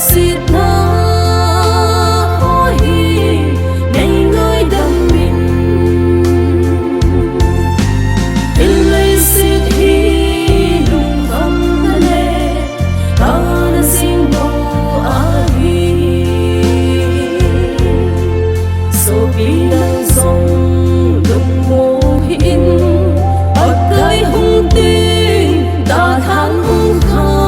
xịt na hoi ngày ngơi đầm mình in lấy xịt hi lùng thầm lệ ta đã xin bố ai so bi đang dòng lùng mô hin ở cái hung tin ta than hung khan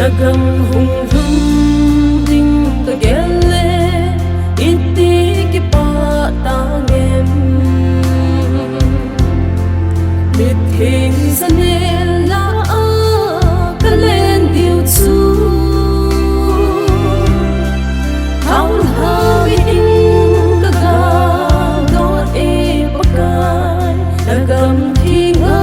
nagam hung rum ding ta gele iti ki pa ta ngem mit hình sanel la a kalen diu chu thau ha vi in ka ga do e pakai nagam thi nga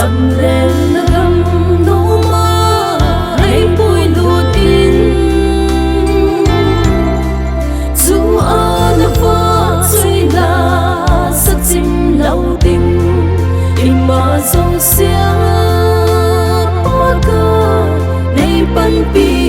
dầm lên nâng nô ma hay bụi lụt in dù ở nơi phố suy là sắc chim lâu tình im mà dòng xia hoa cờ này bắn pi